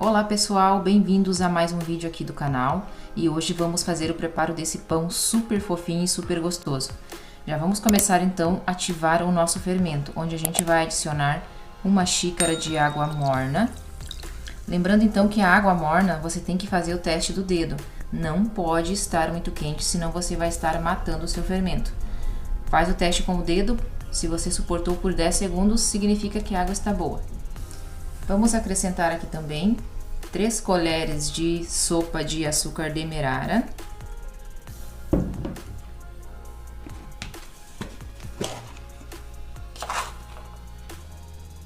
Olá pessoal, bem-vindos a mais um vídeo aqui do canal e hoje vamos fazer o preparo desse pão super fofinho e super gostoso. Já vamos começar então a ativar o nosso fermento, onde a gente vai adicionar uma xícara de água morna. Lembrando então que a água morna você tem que fazer o teste do dedo, não pode estar muito quente, senão você vai estar matando o seu fermento. Faz o teste com o dedo, se você suportou por 10 segundos, significa que a água está boa. Vamos acrescentar aqui também 3 colheres de sopa de açúcar demerara.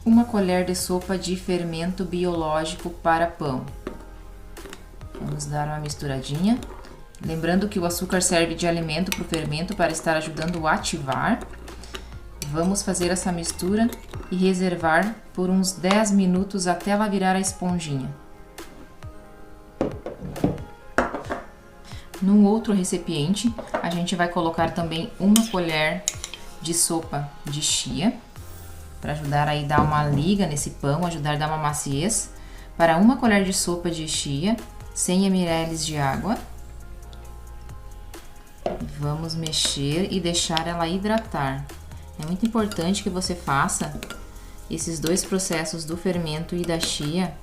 Uma colher de sopa de fermento biológico para pão. Vamos dar uma misturadinha. Lembrando que o açúcar serve de alimento para o fermento para estar ajudando a ativar. Vamos fazer essa mistura e reservar por uns 10 minutos até ela virar a esponjinha. Num outro recipiente, a gente vai colocar também uma colher de sopa de chia, para ajudar aí a dar uma liga nesse pão, ajudar a dar uma maciez. Para uma colher de sopa de chia, 100 ml de água. Vamos mexer e deixar ela hidratar. É muito importante que você faça esses dois processos do fermento e da chia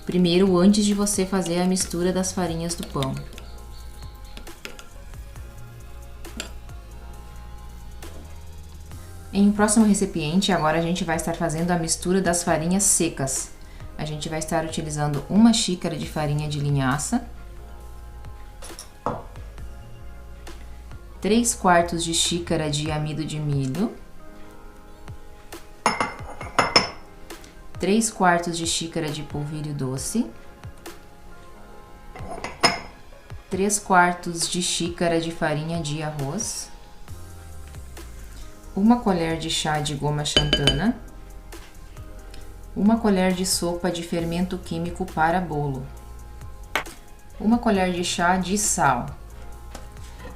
primeiro antes de você fazer a mistura das farinhas do pão. Em um próximo recipiente, agora a gente vai estar fazendo a mistura das farinhas secas. A gente vai estar utilizando uma xícara de farinha de linhaça, 3/4 de xícara de amido de milho, 3/4 de xícara de polvilho doce, 3/4 de xícara de farinha de arroz, uma colher de chá de goma xantana, uma colher de sopa de fermento químico para bolo, uma colher de chá de sal.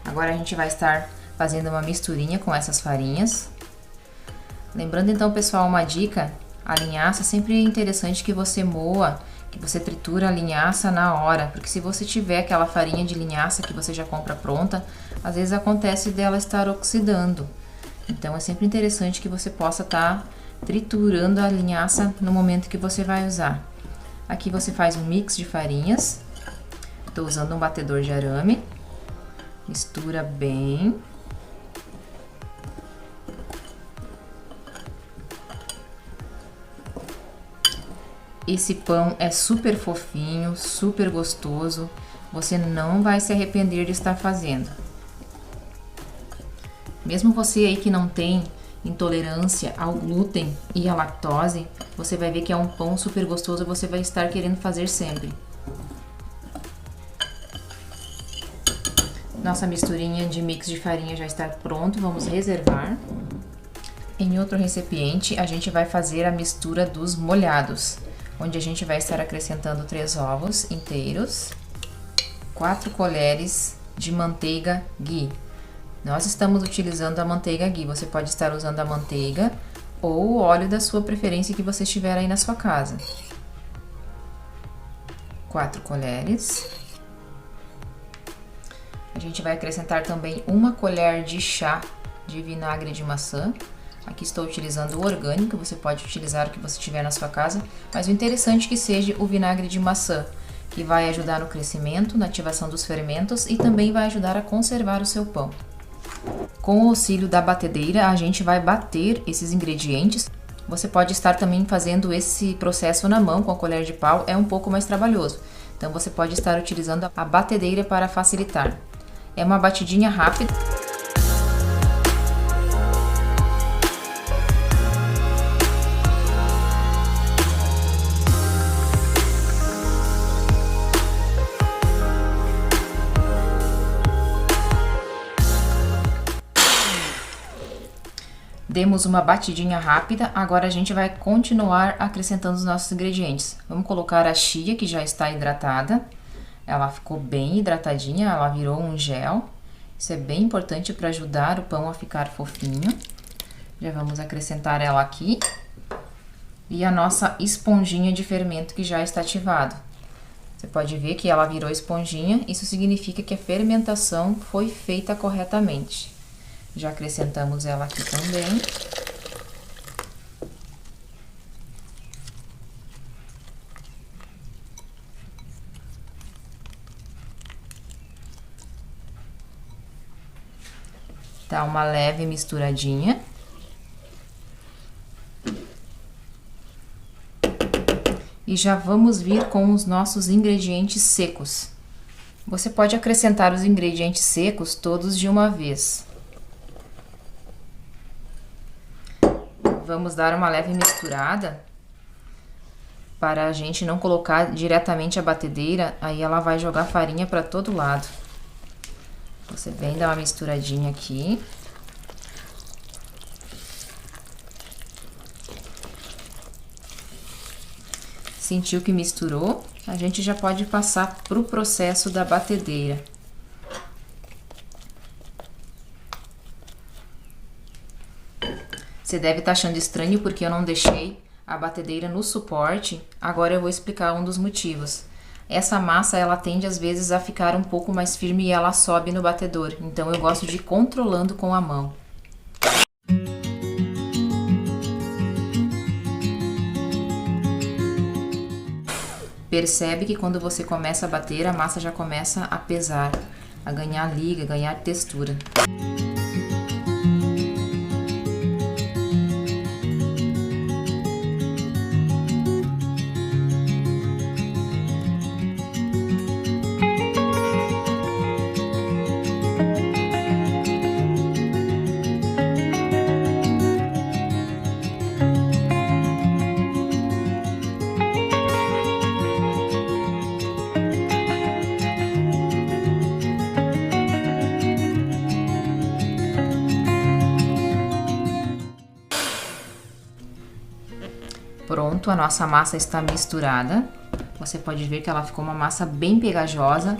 Agora a gente vai estar fazendo uma misturinha com essas farinhas. Lembrando então, pessoal, uma dica: a linhaça sempre é interessante que você moa, que você tritura a linhaça na hora, porque se você tiver aquela farinha de linhaça que você já compra pronta, às vezes acontece dela estar oxidando. Então é sempre interessante que você possa estar triturando a linhaça no momento que você vai usar. Aqui você faz um mix de farinhas. Estou usando um batedor de arame. Mistura bem. Esse pão é super fofinho, super gostoso. Você não vai se arrepender de estar fazendo. Mesmo você aí que não tem intolerância ao glúten e à lactose, você vai ver que é um pão super gostoso e você vai estar querendo fazer sempre. Nossa misturinha de mix de farinha já está pronto, vamos reservar. Em outro recipiente, a gente vai fazer a mistura dos molhados, onde a gente vai estar acrescentando 3 ovos inteiros, 4 colheres de manteiga ghee. Nós estamos utilizando a manteiga ghee, você pode estar usando a manteiga ou o óleo da sua preferência que você estiver aí na sua casa. 4 colheres. A gente vai acrescentar também uma colher de chá de vinagre de maçã. Aqui estou utilizando o orgânico, você pode utilizar o que você tiver na sua casa, mas o interessante é que seja o vinagre de maçã, que vai ajudar no crescimento, na ativação dos fermentos e também vai ajudar a conservar o seu pão. Com o auxílio da batedeira, a gente vai bater esses ingredientes. Você pode estar também fazendo esse processo na mão com a colher de pau, é um pouco mais trabalhoso. Então você pode estar utilizando a batedeira para facilitar. É uma batidinha rápida. Demos uma batidinha rápida, agora a gente vai continuar acrescentando os nossos ingredientes. Vamos colocar a chia, que já está hidratada. Ela ficou bem hidratadinha, ela virou um gel. Isso é bem importante para ajudar o pão a ficar fofinho. Já vamos acrescentar ela aqui. E a nossa esponjinha de fermento que já está ativado. Você pode ver que ela virou esponjinha, isso significa que a fermentação foi feita corretamente. Já acrescentamos ela aqui também. Dá uma leve misturadinha. E já vamos vir com os nossos ingredientes secos. Você pode acrescentar os ingredientes secos todos de uma vez. Vamos dar uma leve misturada para a gente não colocar diretamente a batedeira, aí ela vai jogar farinha para todo lado. Você vem dar uma misturadinha aqui. Sentiu que misturou? A gente já pode passar para o processo da batedeira. Você deve estar achando estranho porque eu não deixei a batedeira no suporte. Agora eu vou explicar um dos motivos. Essa massa, ela tende às vezes a ficar um pouco mais firme e ela sobe no batedor. Então eu gosto de ir controlando com a mão. Percebe que quando você começa a bater, a massa já começa a pesar, a ganhar liga, ganhar textura. Pronto, a nossa massa está misturada. Você pode ver que ela ficou uma massa bem pegajosa.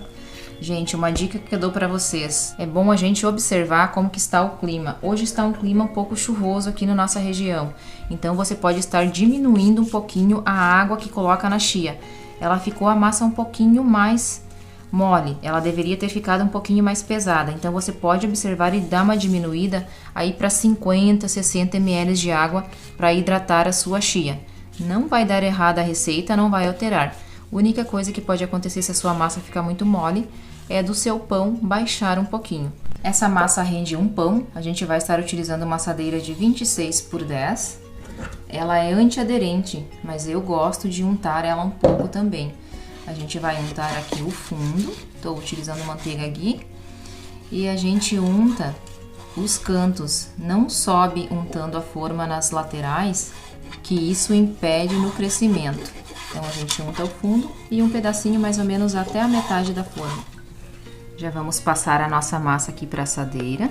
Gente, uma dica que eu dou para vocês. É bom a gente observar como que está o clima. Hoje está um clima um pouco chuvoso aqui na nossa região. Então você pode estar diminuindo um pouquinho a água que coloca na chia. Ela ficou a massa um pouquinho mais mole. Ela deveria ter ficado um pouquinho mais pesada. Então você pode observar e dar uma diminuída aí para 50, 60 ml de água para hidratar a sua chia. Não vai dar errada a receita, não vai alterar. A única coisa que pode acontecer se a sua massa ficar muito mole é do seu pão baixar um pouquinho. Essa massa rende um pão, a gente vai estar utilizando uma assadeira de 26 por 10. Ela é antiaderente, mas eu gosto de untar ela um pouco também. A gente vai untar aqui o fundo, estou utilizando manteiga ghee, e a gente unta os cantos, não sobe untando a forma nas laterais, que isso impede no crescimento. Então a gente unta o fundo e um pedacinho mais ou menos até a metade da forma. Já vamos passar a nossa massa aqui para a assadeira.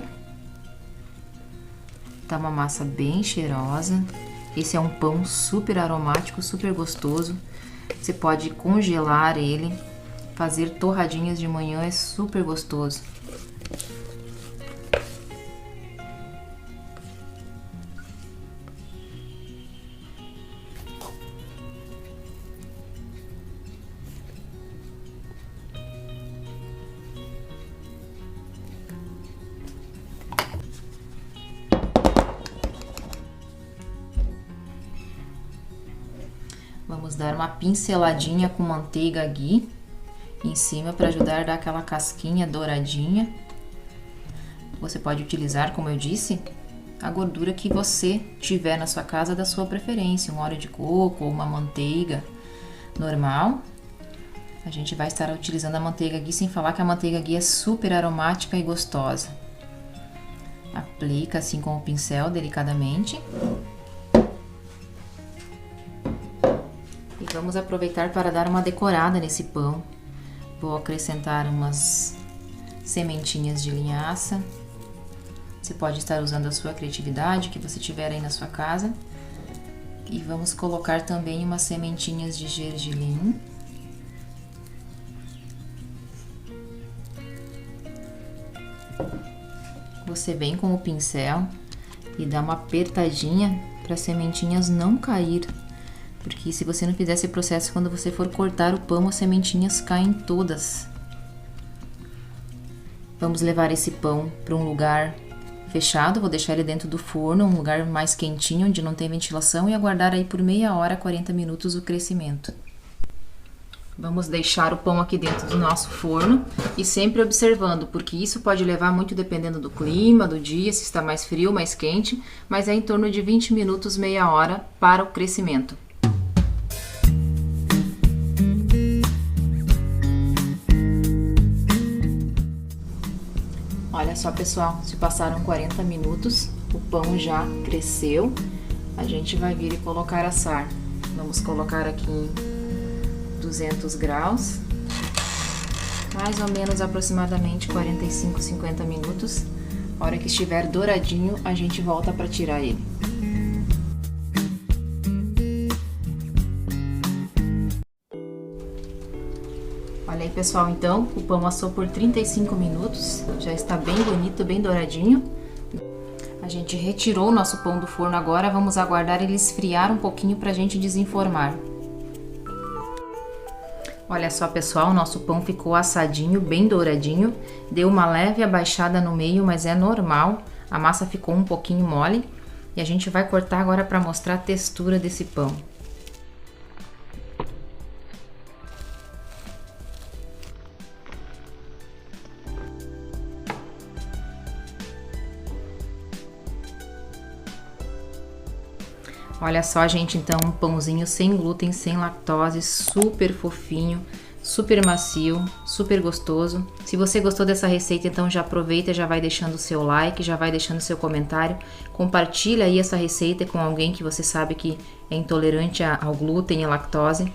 Tá uma massa bem cheirosa. Esse é um pão super aromático, super gostoso. Você pode congelar ele, fazer torradinhas de manhã, é super gostoso. Vamos dar uma pinceladinha com manteiga ghee em cima para ajudar a dar aquela casquinha douradinha. Você pode utilizar, como eu disse, a gordura que você tiver na sua casa da sua preferência, um óleo de coco ou uma manteiga normal. A gente vai estar utilizando a manteiga ghee, sem falar que a manteiga ghee é super aromática e gostosa. Aplica assim com o pincel delicadamente. E vamos aproveitar para dar uma decorada nesse pão. Vou acrescentar umas sementinhas de linhaça. Você pode estar usando a sua criatividade, que você tiver aí na sua casa. E vamos colocar também umas sementinhas de gergelim. Você vem com o pincel e dá uma apertadinha para as sementinhas não cair Porque se você não fizer esse processo, quando você for cortar o pão, as sementinhas caem todas. Vamos levar esse pão para um lugar fechado, vou deixar ele dentro do forno, um lugar mais quentinho, onde não tem ventilação, e aguardar aí por meia hora, 40 minutos o crescimento. Vamos deixar o pão aqui dentro do nosso forno e sempre observando, porque isso pode levar muito dependendo do clima, do dia, se está mais frio, mais quente, mas é em torno de 20 minutos, meia hora para o crescimento. Olha só, pessoal, se passaram 40 minutos, o pão já cresceu. A gente vai vir e colocar assar. Vamos colocar aqui em 200 graus, mais ou menos aproximadamente 45, 50 minutos. A hora que estiver douradinho, a gente volta para tirar ele. Olha aí, pessoal, então o pão assou por 35 minutos, já está bem bonito, bem douradinho. A gente retirou o nosso pão do forno agora, vamos aguardar ele esfriar um pouquinho para a gente desenformar. Olha só, pessoal, o nosso pão ficou assadinho, bem douradinho, deu uma leve abaixada no meio, mas é normal, a massa ficou um pouquinho mole e a gente vai cortar agora para mostrar a textura desse pão. Olha só, gente, então um pãozinho sem glúten, sem lactose, super fofinho, super macio, super gostoso. Se você gostou dessa receita, então já aproveita, já vai deixando o seu like, já vai deixando o seu comentário. Compartilha aí essa receita com alguém que você sabe que é intolerante ao glúten e à lactose.